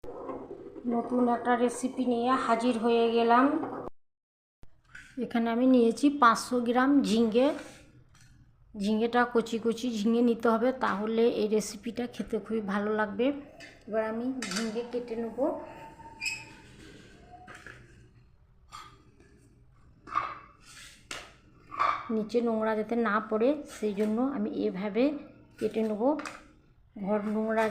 নতুন একটা রেসিপি নিয়ে হাজির হয়ে গেলাম। এখানে আমি নিয়েছি 500 গ্রাম ঝিঙে। ঝিঙেটা কচি কচি ঝিঙে নিতে হবে, তাহলে এই রেসিপিটা খেতে খুবই ভালো লাগবে। এবার আমি ঝিঙে কেটে নেব। নিচে নোংরা যাতে না পড়ে সেই জন্য আমি এভাবে কেটে নেব। ঘর নোংরা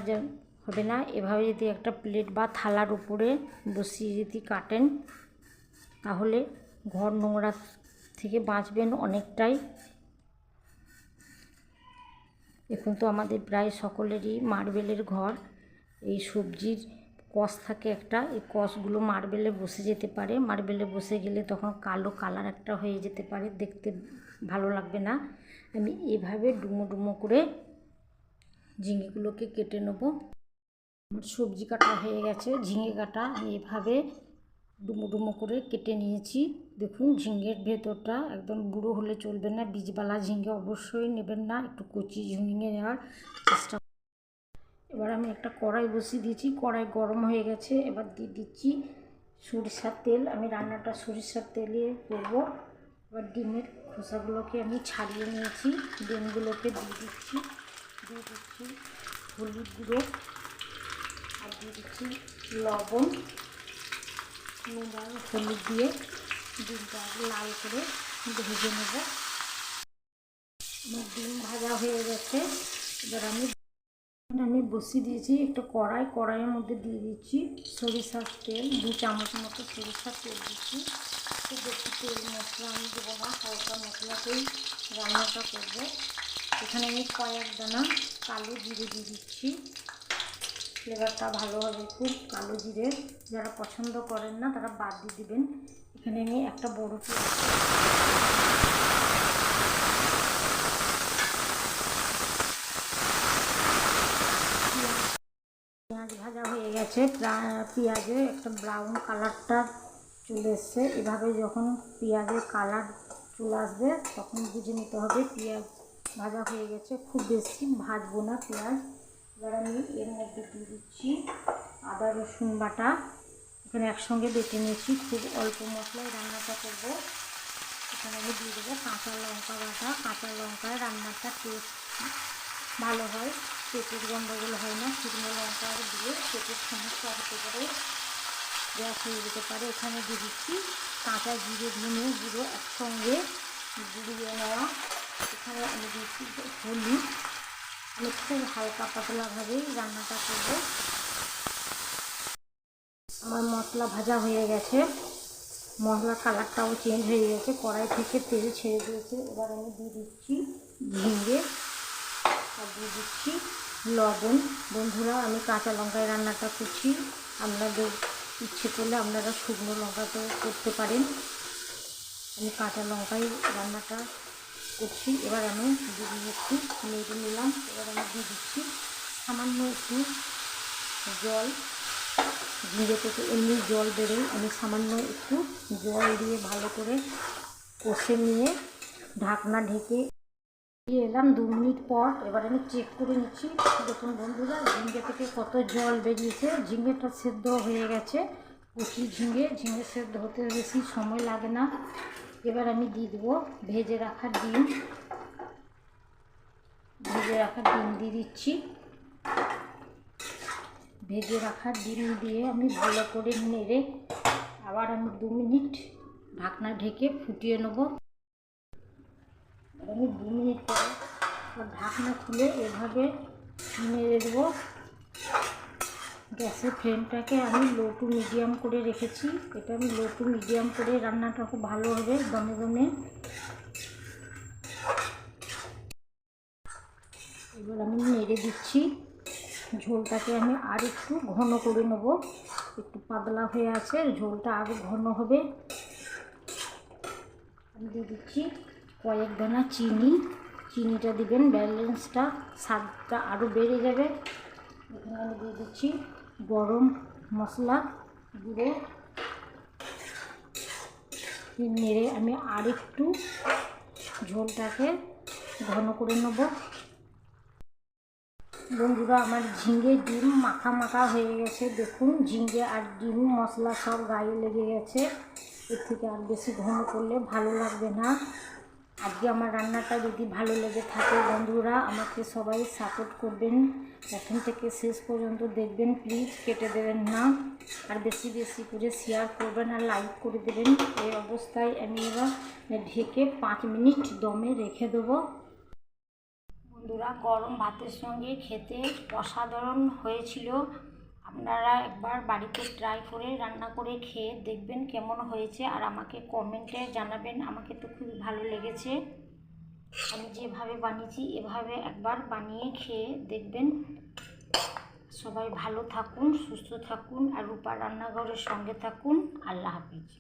হবে না। এভাবে যদি একটা প্লেট বা থালার উপরে বসিয়ে যদি কাটেন, তাহলে ঘর নোংরা থেকে বাঁচবেন অনেকটাই। এখন তো আমাদের প্রায় সকলেরই মার্বেলের ঘর। এই সবজির কষ থাকে একটা, এই কষগুলো মার্বেলে বসে যেতে পারে। মার্বেলে বসে গেলে তখন কালো কালার একটা হয়ে যেতে পারে, দেখতে ভালো লাগবে না। আমি এভাবে ডুমো ডুমো করে ঝিঙেগুলোকে কেটে নেব। আমার সবজি কাটা হয়ে গেছে, ঝিঙে কাটা আমি এভাবে ডুমো ডুমো করে কেটে নিয়েছি। দেখুন ঝিঙের ভেতরটা একদম বুড়ো হলে চলবে না, বীজবালা ঝিঙে অবশ্যই নেবেন না, একটু কচি ঝিঙে নেওয়ার চেষ্টা। এবার আমি একটা কড়াই বসিয়ে দিয়েছি, কড়াই গরম হয়ে গেছে। এবার দিয়ে দিচ্ছি সরিষার তেল। আমি রান্নাটা সরিষার তেলে করব। এবার ডিমের খোসাগুলোকে আমি ছাড়িয়ে নিয়েছি, ডিমগুলোকে দিয়ে দিচ্ছি হলুদ গুঁড়ো, আর দিয়ে দিচ্ছি লবণ, নুন আর হলুদ দিয়ে ডিমটা লাল করে ভেজে নেব। আমার ডিম ভাজা হয়ে গেছে। এবার আমি বসিয়ে দিয়েছি একটা কড়াইয়ের মধ্যে দিয়ে দিচ্ছি সরিষার তেল। 2 চামচ মতো সরিষার তেল দিচ্ছি। খুব বেশি তেল মশলা আমি দেবো না, হালকা মশলাতেই রান্নাটা করব। এখানে আমি কয়েক দানা কালো জিরে দিয়ে দিচ্ছি, ফ্লেভারটা ভালো হবে খুব। কালো জিরে যারা পছন্দ করেন না তারা বাদ দিয়ে দেবেন। এখানে আমি একটা বড় পেঁয়াজ ভাজা হয়ে গেছে। পেঁয়াজে একটা ব্রাউন কালারটা চলে এসছে। এভাবে যখন পেঁয়াজের কালার চলে আসবে তখন বুঝে নিতে হবে পেঁয়াজ ভাজা হয়ে গেছে। খুব বেশি ভাজবো না পেঁয়াজ। এবার আমি এর মধ্যে দিয়ে দিচ্ছি আদা রসুন বাটা। এখানে একসঙ্গে বেটে নিয়েছি, খুব অল্প মশলায় রান্নাটা করব। এখানে আমি দিয়ে দেবো কাঁচা লঙ্কা বাটা। কাঁচা লঙ্কায় রান্নাটা টেস্ট ভালো হয়, পেটের গন্ডগোল হয় না। শুকনো লঙ্কা দিয়ে পেটের সমস্যা হতে পারে, গ্যাস হয়ে যেতে পারে। এখানে দিয়ে দিচ্ছি কাঁচা জিরে ধনে গুঁড়ো একসঙ্গে গুঁড়িয়ে নেওয়া। এখানে আমি দিচ্ছি হলুদ। আমি খুব হালকা পাতলাভাবেই রান্নাটা করব। আমার মশলা ভাজা হয়ে গেছে, মশলার কালারটাও চেঞ্জ হয়ে গেছে, কড়াই থেকে তেল ছেড়ে দিয়েছে। এবার আমি দিয়ে দিচ্ছি ঝিঙে আর দিয়ে দিচ্ছি লবণ। বন্ধুরা, আমি কাঁচা লঙ্কায় রান্নাটা করছি, আপনাদের ইচ্ছে করলে আপনারা শুকনো লঙ্কাতেও করতে পারেন। আমি কাঁচা লঙ্কায় রান্নাটা করছি। এবার আমি একটু নেড়ে নিলাম। এবার আমি দিয়ে দিচ্ছি সামান্য একটু জল। ঝিঙে থেকে এমনি জল বেরোয়, আমি সামান্য একটু জল দিয়ে ভালো করে কষে নিয়ে ঢাকনা ঢেকে দিয়ে এলাম 2 মিনিট পর। এবার আমি চেক করে নিচ্ছি। দেখুন বন্ধুরা, ঝিঙে থেকে কত জল বেরিয়েছে। ঝিঙেটা সেদ্ধ হয়ে গেছে। কচি ঝিঙে সেদ্ধ হতে বেশি সময় লাগে না। এবার আমি দিয়ে দেবো ভেজে রাখা ডিম। দিয়ে দিচ্ছি। ভেজে রাখা ডিম দিয়ে আমি ভালো করে নেড়ে আবার আমি 2 মিনিট ঢাকনা ঢেকে ফুটিয়ে নেব। আমি 2 মিনিট পরে ঢাকনা খুলে এভাবে নেড়ে দেবো। গ্যাসের ফ্লেমটাকে আমি লো টু মিডিয়াম করে রেখেছি। এটা আমি লো টু মিডিয়াম করে রান্নাটা খুব ভালো হবে দমে দমে। এবার আমি নেড়ে দিচ্ছি। ঝোলটাকে আমি আর একটু ঘন করে নেব, একটু পাতলা হয়ে আছে, ঝোলটা আরও ঘন হবে। আমি দিয়ে দিচ্ছি কয়েক দানা চিনি। চিনিটা দিবেন, ব্যালেন্সটা স্বাদটা আরও বেড়ে যাবে। এখানে আমি দিয়ে দিচ্ছি গরম মশলা গুঁড়ো। নেড়ে আমি আর একটু ঝোলটাকে ঘন করে নেব। বন্ধুরা আমার ঝিঙে ডিম মাখা মাখা হয়ে গেছে। দেখুন ঝিঙে আর ডিম মশলা সব গায়ে লেগে গেছে। এর থেকে আর বেশি ঘন করলে ভালো লাগবে না। আজকে আমার রান্নাটা যদি ভালো লেগে থাকে বন্ধুরা, আমাকে সবাই সাপোর্ট করবেন, প্রথম থেকে শেষ পর্যন্ত দেখবেন, প্লিজ কেটে দেবেন না। আর বেশি বেশি করে শেয়ার করবেন আর লাইক করে দেবেন। এই অবস্থায় আমি এবার ঢেকে 5 মিনিট দমে রেখে দেবো। বন্ধুরা গরম ভাতের সঙ্গে খেতে অসাধারণ হয়েছিল। আপনারা একবার বাড়িতে ট্রাই করে রান্না করে খেয়ে দেখবেন কেমন হয়েছে, আর আমাকে কমেন্টে জানাবেন। আমাকে তো খুবই ভালো লেগেছে। আমি যেভাবে বানিয়েছি এভাবে একবার বানিয়ে খেয়ে দেখবেন। সবাই ভালো থাকুন, সুস্থ থাকুন, আর রূপা রান্নাঘরের সঙ্গে থাকুন। আল্লাহ হাফিজ।